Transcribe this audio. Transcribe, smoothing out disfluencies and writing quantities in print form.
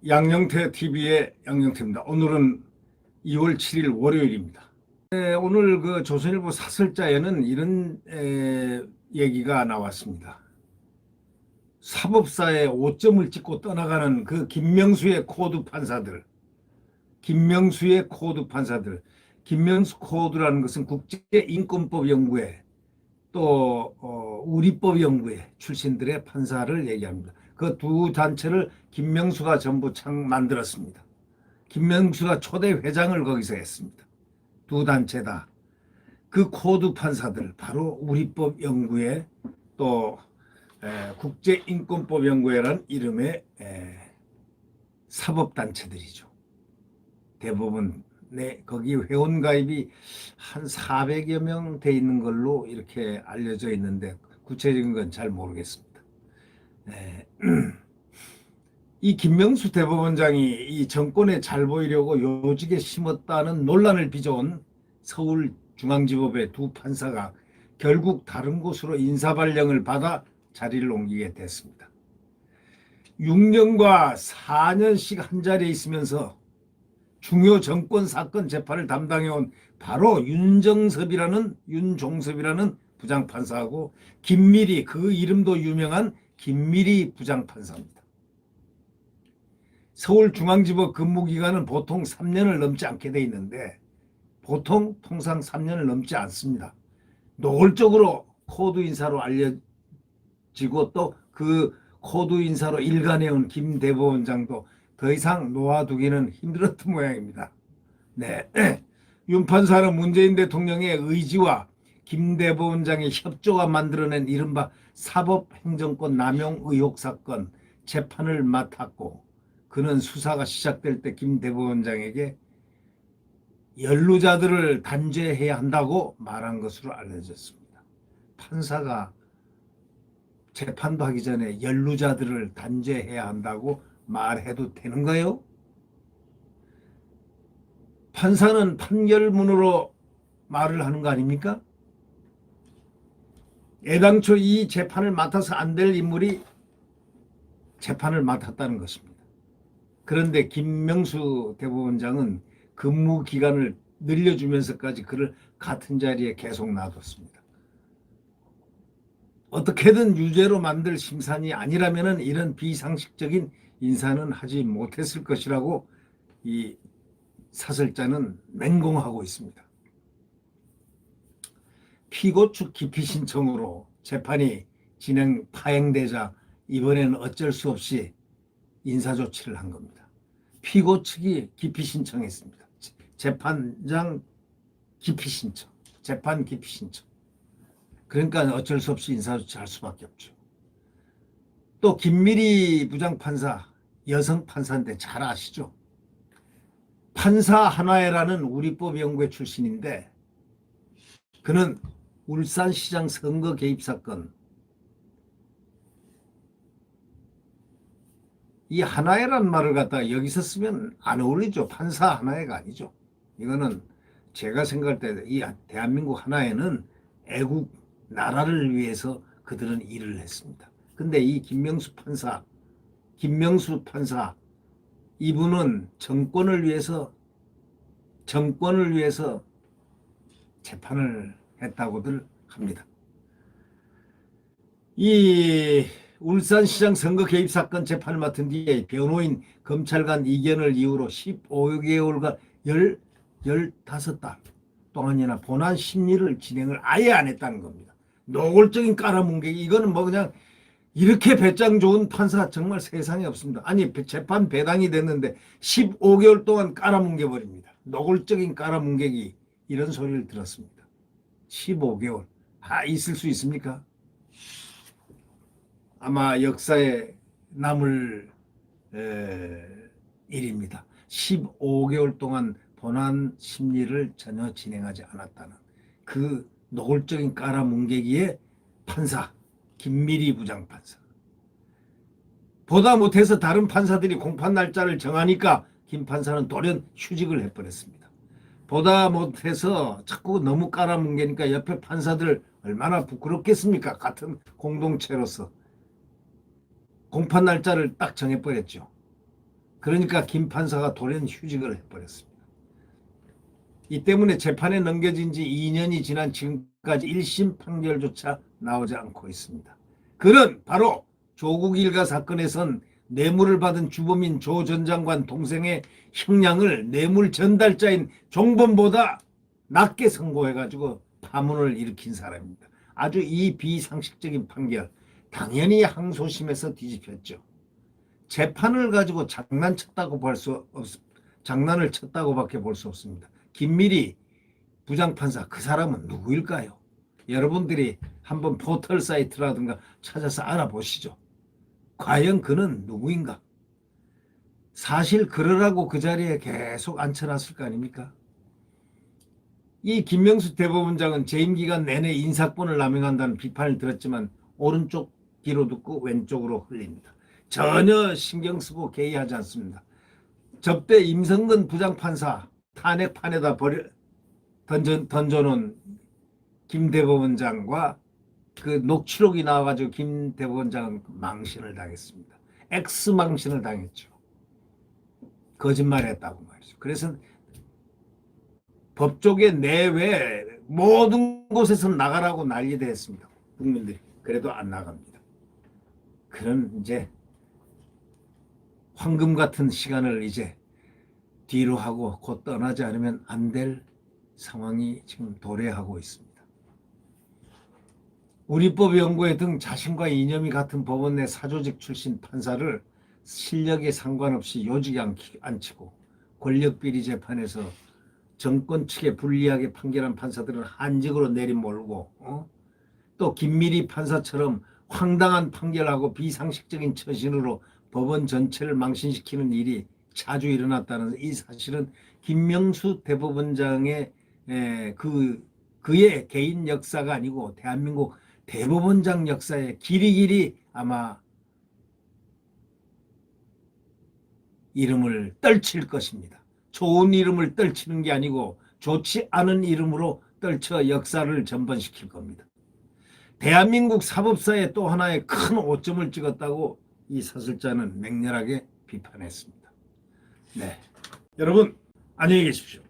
양영태 TV의 양영태입니다. 오늘은 2월 7일 월요일입니다. 오늘 그 조선일보 사설자에는 이런 얘기가 나왔습니다. 사법사에 5점을 찍고 떠나가는 그 김명수의 코드 판사들, 김명수 코드라는 것은 국제인권법연구회 또 우리법연구회 출신들의 판사를 얘기합니다. 그 두 단체를 김명수가 전부 만들었습니다. 김명수가 초대 회장을 거기서 했습니다. 두 단체 다. 그 코드 판사들 바로 우리법연구회 또 국제인권법연구회라는 이름의 사법단체들이죠. 대부분 거기 회원가입이 한 400여 명 돼 있는 걸로 이렇게 알려져 있는데 구체적인 건 잘 모르겠습니다. 이 김명수 대법원장이 이 정권에 잘 보이려고 요직에 심었다는 논란을 빚어온 서울중앙지법의 두 판사가 결국 다른 곳으로 인사발령을 받아 자리를 옮기게 됐습니다. 6년과 4년씩 한 자리에 있으면서 중요 정권 사건 재판을 담당해온 바로 윤종섭이라는 부장판사하고 김미리, 그 이름도 유명한 김미리 부장판사입니다. 서울중앙지법 근무기간은 보통 3년을 넘지 않게 돼 있는데 통상 3년을 넘지 않습니다. 노골적으로 코드 인사로 알려지고 또 그 코드 인사로 일관해온 김 대법원장도 더 이상 놓아두기는 힘들었던 모양입니다. 윤 판사는 문재인 대통령의 의지와 김 대법원장의 협조가 만들어낸 이른바 사법행정권 남용 의혹 사건 재판을 맡았고, 그는 수사가 시작될 때 김 대법원장에게 연루자들을 단죄해야 한다고 말한 것으로 알려졌습니다. 판사가 재판도 하기 전에 연루자들을 단죄해야 한다고 말해도 되는가요? 판사는 판결문으로 말을 하는 거 아닙니까? 애당초 이 재판을 맡아서 안 될 인물이 재판을 맡았다는 것입니다. 그런데 김명수 대법원장은 근무 기간을 늘려주면서까지 그를 같은 자리에 계속 놔뒀습니다. 어떻게든 유죄로 만들 심산이 아니라면 이런 비상식적인 인사는 하지 못했을 것이라고 이 사설자는 맹공하고 있습니다. 피고 측 기피 신청으로 재판이 파행되자 이번에는 어쩔 수 없이 인사조치를 한 겁니다. 피고 측이 기피 신청했습니다. 재판장 기피 신청, 재판 기피 신청. 그러니까 어쩔 수 없이 인사조치할 수밖에 없죠. 또 김미리 부장판사, 여성 판사인데 잘 아시죠? 판사 한화혜라는 우리법연구회 출신인데 그는 울산시장 선거 개입 사건, 이 한화혜란 말을 갖다가 여기서 쓰면 안 어울리죠. 판사 한화혜가 아니죠. 이거는 제가 생각할 때 이 대한민국 한화혜는 애국 나라를 위해서 그들은 일을 했습니다. 근데 이 김명수 판사 이분은 정권을 위해서 재판을 했다고들 합니다. 이 울산시장 선거 개입 사건 재판을 맡은 뒤에 변호인 검찰관 이견을 이유로 15개월간 15달 동안이나 본안 심리를 진행을 아예 안 했다는 겁니다. 노골적인 깔아뭉개기. 이거는 뭐 그냥 이렇게 배짱 좋은 판사 정말 세상에 없습니다. 아니 재판 배당이 됐는데 15개월 동안 깔아뭉개 버립니다. 노골적인 깔아뭉개기, 이런 소리를 들었습니다. 15개월 있을 수 있습니까? 아마 역사에 남을 일입니다. 15개월 동안 본안 심리를 전혀 진행하지 않았다는 그 노골적인 깔아뭉개기의 판사 김미리 부장판사. 보다 못해서 다른 판사들이 공판 날짜를 정하니까 김 판사는 돌연 휴직을 해버렸습니다. 보다 못해서 자꾸 너무 깔아뭉개니까 옆에 판사들 얼마나 부끄럽겠습니까? 같은 공동체로서. 공판 날짜를 딱 정해버렸죠. 그러니까 김 판사가 돌연 휴직을 해버렸습니다. 이 때문에 재판에 넘겨진 지 2년이 지난 지금까지 1심 판결조차 나오지 않고 있습니다. 그는 바로 조국 일가 사건에선 뇌물을 받은 주범인 조 전 장관 동생의 형량을 뇌물 전달자인 종범보다 낮게 선고해가지고 파문을 일으킨 사람입니다. 아주 이 비상식적인 판결 당연히 항소심에서 뒤집혔죠. 재판을 가지고 장난을 쳤다고밖에 볼 수 없습니다. 김미리 부장판사 그 사람은 누구일까요? 여러분들이 한번 포털 사이트라든가 찾아서 알아보시죠. 과연 그는 누구인가? 사실 그러라고 그 자리에 계속 앉혀놨을 거 아닙니까? 이 김명수 대법원장은 재임 기간 내내 인사권을 남용한다는 비판을 들었지만 오른쪽 귀로 듣고 왼쪽으로 흘립니다. 전혀 신경 쓰고 개의하지 않습니다. 접대 임성근 부장판사 탄핵판에다 던져놓은 김 대법원장과 그 녹취록이 나와가지고 김 대법원장은 망신을 당했습니다. X망신을 당했죠. 거짓말했다고 말이죠. 그래서 법조계 내외 모든 곳에서 나가라고 난리됐습니다. 국민들이. 그래도 안 나갑니다. 그런 이제 황금 같은 시간을 이제 뒤로 하고 곧 떠나지 않으면 안 될 상황이 지금 도래하고 있습니다. 우리법연구회 등 자신과 이념이 같은 법원 내 사조직 출신 판사를 실력에 상관없이 요직에 앉히고 권력비리 재판에서 정권 측에 불리하게 판결한 판사들은 한직으로 내리몰고 또 김미리 판사처럼 황당한 판결하고 비상식적인 처신으로 법원 전체를 망신시키는 일이 자주 일어났다는 이 사실은 김명수 대법원장의 그의 개인 역사가 아니고 대한민국 대법원장 역사에 길이길이 아마 이름을 떨칠 것입니다. 좋은 이름을 떨치는 게 아니고 좋지 않은 이름으로 떨쳐 역사를 전번시킬 겁니다. 대한민국 사법사에 또 하나의 큰 오점을 찍었다고 이 사설자는 맹렬하게 비판했습니다. 네, 여러분 안녕히 계십시오.